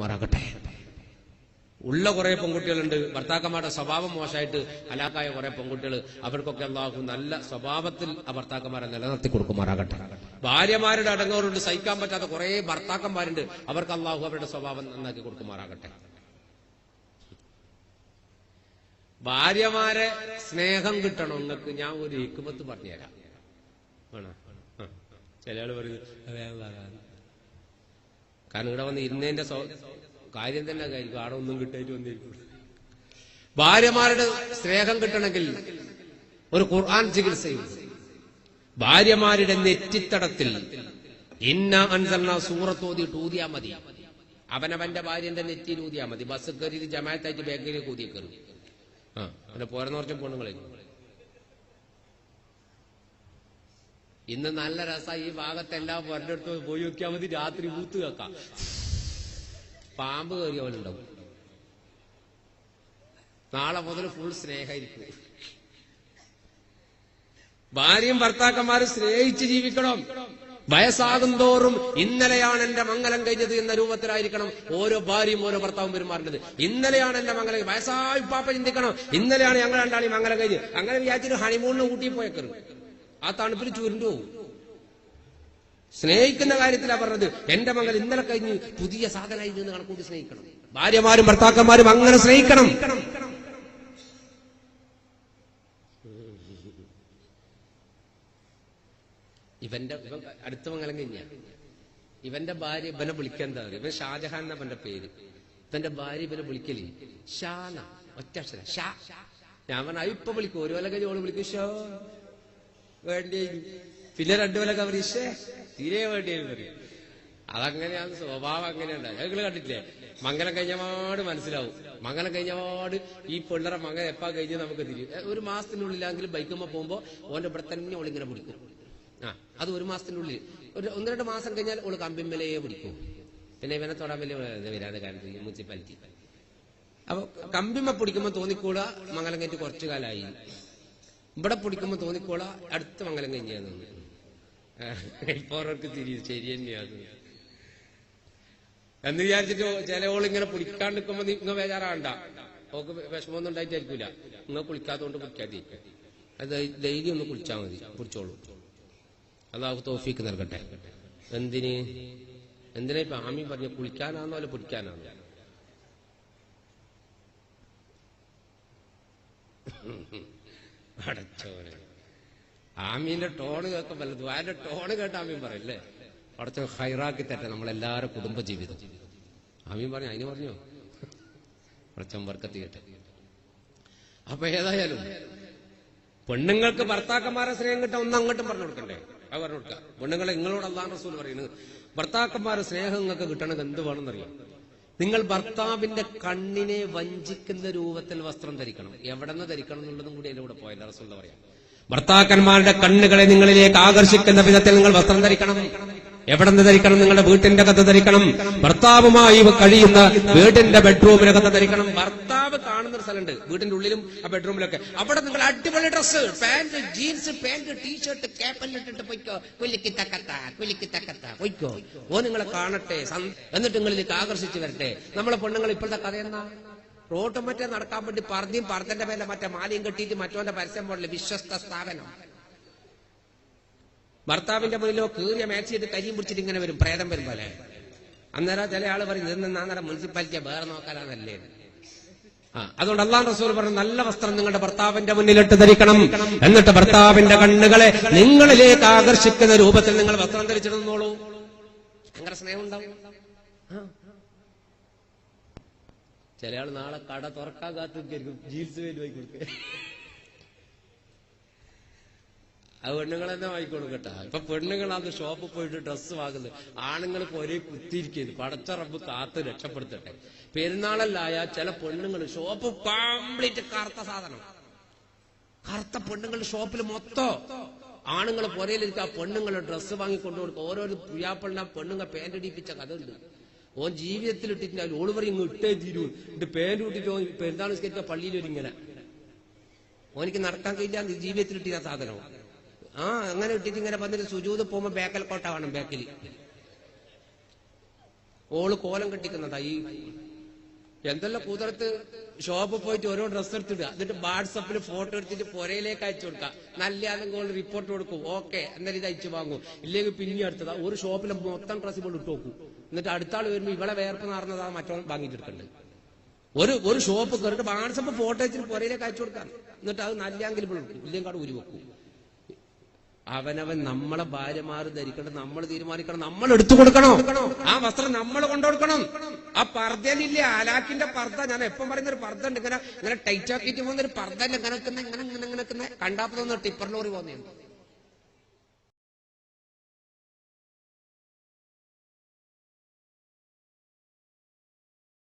കൊടുക്കുമാറാകട്ടെ. ഉള്ള കുറെ പെൺകുട്ടികളുണ്ട്, ഭർത്താക്കന്മാരുടെ സ്വഭാവം മോശമായിട്ട് ഹലാക്കായ കുറെ പെൺകുട്ടികൾ, അവർക്കൊക്കെ അള്ളാഹു നല്ല സ്വഭാവത്തിൽ ആ ഭർത്താക്കന്മാരെ നിലനിർത്തി കൊടുക്കുമാറാകട്ടെ. ഭാര്യമാരുടെ അടങ്ങോറുണ്ട്, സഹിക്കാൻ പറ്റാത്ത കുറെ ഭർത്താക്കന്മാരുണ്ട്, അവർക്ക് അള്ളാഹു അവരുടെ സ്വഭാവം നന്നാക്കി കൊടുക്കുമാറാകട്ടെ. ഭാര്യമാരെ സ്നേഹം കിട്ടണം നിങ്ങൾക്ക് ഞാൻ ഒരു ഹിക്മത്ത് പറഞ്ഞുതരാം. വേണോ? ചില ആള് പറയുന്നത് കാരണം ഇവിടെ വന്ന് ഇരുന്നതിന്റെ കാര്യം തന്നെ ആയിരിക്കും, ആടെ ഒന്നും കിട്ടായിട്ട് വന്നിരിക്കും. ഭാര്യമാരുടെ സ്നേഹം കിട്ടണമെങ്കിൽ ഒരു ഖുർആൻ ചികിത്സയും ഭാര്യമാരുടെ നെറ്റിത്തടത്തിൽ ഇന്ന അൻസൽനാ സൂറത്ത് ഓതിയിട്ട് ഊതിയാ മതി. അവനവന്റെ ഭാര്യന്റെ നെറ്റിയിൽ ഊതിയാ മതി. ബസ് കയറി ജമാഅത്തായിട്ട് ബാങ്കിലേക്ക് ഊതി കയറും. പിന്നെ പോരെന്ന് പറഞ്ഞ പെണ്ണുങ്ങളെ ഇന്ന് നല്ല രസമായി ഈ ഭാഗത്തെല്ലാം ഒരിടത്ത് പോയി നോക്കിയാൽ മതി. രാത്രി ഊത്ത് കേൾക്കാം, പാമ്പ് കയറിയ പോലെ ഉണ്ടാവും. നാളെ മുതൽ ഫുൾ സ്നേഹമായിരിക്കും. ഭാര്യയും ഭർത്താക്കന്മാരും സ്നേഹിച്ച് ജീവിക്കണം. വയസ്സാകും തോറും ഇന്നലെയാണ് എന്റെ മംഗലം കഴിഞ്ഞത് എന്ന രൂപത്തിലായിരിക്കണം ഓരോ ഭാര്യയും ഓരോ ഭർത്താവും പെരുമാറേണ്ടത്. ഇന്നലെയാണ് എന്റെ മംഗലം, വയസ്സായി പാപ്പ ചിന്തിക്കണം, ഇന്നലെയാണ് ഞങ്ങൾ രണ്ടാളി മംഗലം കഴിഞ്ഞ്. അങ്ങനെ വിചാരിച്ചിട്ട് ഹണിമൂണിന് ഊട്ടി പോയേക്കരുത്, ആ തണുപ്പിൽ ചുരുണ്ടു പോകും. സ്നേഹിക്കുന്ന കാര്യത്തിലാണ് പറഞ്ഞത്. എന്റെ മംഗലം ഇന്നലെ കഴിഞ്ഞ് പുതിയ സാധനമായി നിന്ന് കണക്കൂട്ടി സ്നേഹിക്കണം. ഭാര്യമാരും ഭർത്താക്കന്മാരും അങ്ങനെ സ്നേഹിക്കണം. ഇവൻ അടുത്ത മംഗലം കഴിഞ്ഞ ഇവന്റെ ഭാര്യ ഇവനെ വിളിക്കാൻ എന്താ പറയുക? ഇവൻ ഷാജഹാൻ എന്ന അവന്റെ പേര്. ഇവന്റെ ഭാര്യ ഇവനെ വിളിക്കല് ഷാന, ഒറ്റ അക്ഷരം ഷാ. ഞാൻ പറഞ്ഞ ഇപ്പൊ വിളിക്കും, ഒരു കൊല്ലം കഴിഞ്ഞ് ഓള് വിളിക്കും ഷോ വേണ്ടി, പിന്നെ രണ്ടു കൊല്ലം പറയും ഷേ തീരെ വേണ്ടിയായിരുന്നു പറയും. അതങ്ങനെയാണ് സ്വഭാവം, അങ്ങനെയുണ്ട്. ഞങ്ങൾ കണ്ടിട്ടില്ലേ? മംഗലം കഴിഞ്ഞപാട് മനസ്സിലാവും. മംഗലം കഴിഞ്ഞപാട് ഈ പിള്ളേരെ മകൻ എപ്പാ കഴിഞ്ഞ് നമുക്ക് തിരിയും. ഒരു മാസത്തിനുള്ളിലാണെങ്കിലും ബൈക്കുമ്പോ പോകുമ്പോ ഓന്റെ ഇവിടെ തന്നെ ഓളിങ്ങനെ പിടിക്കും. അത് ഒരു മാസത്തിനുള്ളിൽ. ഒരു 1-2 മാസം കഴിഞ്ഞാൽ ഓള് കമ്പിമ്മലയെ പിടിക്കും. പിന്നെ ഇവനെ തൊടാൻ വലിയ വരാതെ കാലത്ത് മുനിസിപ്പാലിറ്റി. അപ്പൊ കമ്പിമ്മ പിടിക്കുമ്പോ തോന്നിക്കൂടാ മംഗലം കഴിഞ്ഞ് കുറച്ചു കാലമായി. ഇവിടെ പിടിക്കുമ്പോ തോന്നിക്കോളാ അടുത്ത മംഗലം കഴിഞ്ഞാന്ന്. ഇപ്പൊ അവർക്ക് തിരിയും ശരി തന്നെയാണ് എന്ന് വിചാരിച്ചിട്ട് ചില ഓളിങ്ങനെ പിടിക്കാണ്ട് നിൽക്കുമ്പോ ഇങ്ങ ബേജാറാണ്ട. ഓക്ക് വിഷമമൊന്നും ഉണ്ടായിട്ടായിരിക്കൂല. നിങ്ങൾ കുളിക്കാത്തോണ്ട് പിടിക്കാതിരിക്കും. അത് ധൈര്യം ഒന്ന് കുളിച്ചാൽ മതി, പിടിച്ചോളൂ. അല്ലാഹു തൗഫീക്ക് നൽകട്ടെ. എന്തിനാ ഇപ്പൊ ആമീൻ പറഞ്ഞ കുളിക്കാനാണോ അല്ല പിടിക്കാനാണോ? അടച്ചോനെ, ആമീന്റെ ടോണ് കേൾക്കുമ്പോ ദ്വാന്റെ ടോണ് കേട്ട ആമീൻ പറയല്ലേ? അടച്ചോ ഹൈറാക്കി തട്ടെ നമ്മളെല്ലാരും കുടുംബജീവിതം. ആമീൻ പറഞ്ഞു, അതിന് പറഞ്ഞോ അടച്ചം വർക്കത്തി കേട്ടെ. അപ്പൊ ഏതായാലും പെണ്ണുങ്ങൾക്ക് ഭർത്താക്കന്മാരെ സ്നേഹം കിട്ടാൻ ഒന്ന് അങ്ങോട്ടും പറഞ്ഞു കൊടുക്കണ്ടേ? അത് പറഞ്ഞു കൊടുക്കുക. പെണ്ണുങ്ങളെ നിങ്ങളോട് അല്ലാഹു റസൂൽ പറയുന്നത് ഭർത്താക്കന്മാരെ സ്നേഹം നിങ്ങൾക്ക് കിട്ടണമെങ്കിൽ എന്ത് വേണമെന്നറിയാം? നിങ്ങൾ ഭർത്താവിന്റെ കണ്ണിനെ വഞ്ചിക്കുന്ന രൂപത്തിൽ വസ്ത്രം ധരിക്കണം. എവിടെ നിന്ന് ധരിക്കണം എന്നുള്ളതും കൂടി അതിന്റെ കൂടെ പോയല്ല റസൂൽ പറയാം. ഭർത്താക്കന്മാരുടെ കണ്ണുകളെ നിങ്ങളിലേക്ക് ആകർഷിക്കുന്ന വിധത്തിൽ നിങ്ങൾ വസ്ത്രം ധരിക്കണം. എവിടെ നിന്ന് ധരിക്കണം? നിങ്ങളുടെ വീട്ടിന്റെ അകത്ത് ധരിക്കണം. ഭർത്താവുമായി കഴിയുന്ന വീടിന്റെ ബെഡ്റൂമിനകത്ത് ധരിക്കണം. ഭർത്താവ് കാണുന്ന ഒരു സ്ഥലമുണ്ട് വീടിന്റെ ഉള്ളിലും ആ ബെഡ്റൂമിലൊക്കെ. അവിടെ നിങ്ങൾ അടിപൊളി dress, pant, jeans pant, T-shirt, ക്യാപ്പെല്ലാം ഇട്ടിട്ട് പൊയ്ക്കോ. കുലിക്ക് തക്കത്ത പൊയ്ക്കോ. ഓ നിങ്ങളെ കാണട്ടെ, എന്നിട്ട് നിങ്ങളിലേക്ക് ആകർഷിച്ചു വരട്ടെ. നമ്മളെ പെണ്ണുങ്ങൾ ഇപ്പോഴത്തെ കഥ എന്നാ? റോട്ടും മറ്റേ നടക്കാൻ വേണ്ടി പറഞ്ഞും പറത്തിന്റെ പേരിലെ മറ്റേ മാലയും കെട്ടിയിട്ട് മറ്റോന്റെ പരസ്യം പോലല്ലേ വിശ്വസ്ത സ്ഥാപനം. ഭർത്താവിന്റെ മുന്നിലോ കീറിയ മാച്ച് ചെയ്ത് കരിയും പിടിച്ചിട്ട് ഇങ്ങനെ വരും, പ്രേതം വരും പോലെ. അന്നേരം ചില ആള് പറയും ഇതെന്നാന്നേരം മുനിസിപ്പാലിറ്റിയെ വേറെ നോക്കാനാണല്ലേ. അതുകൊണ്ട് അല്ലാഹു റസൂൽ പറഞ്ഞു നല്ല വസ്ത്രം നിങ്ങളുടെ ഭർത്താവിന്റെ മുന്നിലിട്ട് ധരിക്കണം. എന്നിട്ട് ഭർത്താവിന്റെ കണ്ണുകളെ നിങ്ങളിലേക്ക് ആകർഷിക്കുന്ന രൂപത്തിൽ നിങ്ങൾ വസ്ത്രം ധരിച്ചിടുന്നോളൂ. ഭയങ്കര സ്നേഹം ഉണ്ടാവും. ചില ആള് നാളെ കട തുറക്കാൻ കാത്തിരിക്കും, ജീൻസ് വേണ്ടി വാങ്ങി കൊടുക്കുക. അത് പെണ്ണുങ്ങൾ തന്നെ വാങ്ങിക്കോളും കേട്ടാ. ഇപ്പൊ പെണ്ണുങ്ങളാണ് ഷോപ്പിൽ പോയിട്ട് ഡ്രസ്സ് വാങ്ങുന്നത്. ആണുങ്ങൾ ഒരേ കുത്തിയിരിക്കുന്നു. പടച്ച റബ്ബ് കാത്ത് രക്ഷപ്പെടുത്തട്ടെ. പെരുന്നാളല്ലായ ചില പെണ്ണുങ്ങൾ ഷോപ്പ് കംപ്ലീറ്റ് കറുത്ത സാധനം, കറുത്ത പെണ്ണുങ്ങളുടെ ഷോപ്പിൽ മൊത്തം ആണുങ്ങൾ പുരയിലിരിക്കുക. പെണ്ണുങ്ങൾ ഡ്രസ്സ് വാങ്ങിക്കൊണ്ടു കൊടുക്കുക. ഓരോരു പുയ്യാപ്പളിനെ പെണ്ണുങ്ങൾ പാന്റ് ഇടിപ്പിച്ച കഥ ഉണ്ട്. ഓൻ ജീവിതത്തിൽ ഇട്ടിട്ടില്ല. ഓള് പറയും ഇങ്ങ് ഇട്ടേ തീരൂ. ഇത് പാന്റ് ഇട്ടിട്ട് പെരുന്നാൾ നിസ്കരിച്ച പള്ളിയിൽ ഒരിങ്ങനെ ഓനിക്ക് നടക്കാൻ കഴിയില്ല. ജീവിതത്തിൽ ഇട്ടില്ല സാധനം. അങ്ങനെ ഇട്ടിട്ട് ഇങ്ങനെ വന്നിട്ട് സുജൂദ് പോകുമ്പോ ബേക്കൽ കോട്ട വേണം. ബാക്കിൽ ഓള് കോലം കെട്ടിക്കുന്നതാ ഈ എന്തെല്ലാം കൂതറത്ത് ഷോപ്പിൽ പോയിട്ട് ഓരോ ഡ്രസ്സ് എടുത്തിടുക, എന്നിട്ട് വാട്സപ്പിൽ ഫോട്ടോ എടുത്തിട്ട് പുരയിലേക്ക് അയച്ചു കൊടുക്കുക. നല്ലയാണെങ്കിൽ റിപ്പോർട്ട് കൊടുക്കും, ഓക്കെ എന്നാലും ഇത് അയച്ചു വാങ്ങും, ഇല്ലെങ്കിൽ പിന്നെ അടുത്തതാ ഒരു ഷോപ്പിലെ മൊത്തം ഡ്രസ്സ് കൊണ്ട് ഇട്ട് നോക്കും. എന്നിട്ട് അടുത്ത ആൾ വരുമ്പോൾ ഇവളെ വേർപ്പ് നടന്നതാ മറ്റോ വാങ്ങിയിട്ടെടുക്കണ്ട്. ഒരു ഷോപ്പ് കയറിട്ട് വാട്സപ്പ് ഫോട്ടോ വെച്ചിട്ട് പുരയിലേക്ക് അയച്ചു കൊടുക്കാൻ, എന്നിട്ട് അത് നല്ലയാങ്കിൽ ഇപ്പോൾ എടുക്കും, ഇല്ലെങ്കിൽ അവിടെ ഉരി വെക്കും. അവനവൻ നമ്മളെ ഭാര്യമാർ ധരിക്കണം, നമ്മൾ തീരുമാനിക്കണം, നമ്മൾ എടുത്തു കൊടുക്കണം. ആ വസ്ത്രം നമ്മൾ കൊണ്ടുകൊടുക്കണം. ആ പർദ്ദയിലില്ലേ അലാക്കിന്റെ പർദ്ദ, ഞാൻ എപ്പം പറയുന്ന ഒരു പർദ്ദ ഉണ്ട്, ഇങ്ങനെ ടൈറ്റ് ആക്കിയിട്ട് പോകുന്ന ഒരു പർദ്ദ ഇങ്ങനെ കണ്ടാപ്പതൊന്നും ടിപ്പർ ലോറി പോകുന്നുണ്ട്.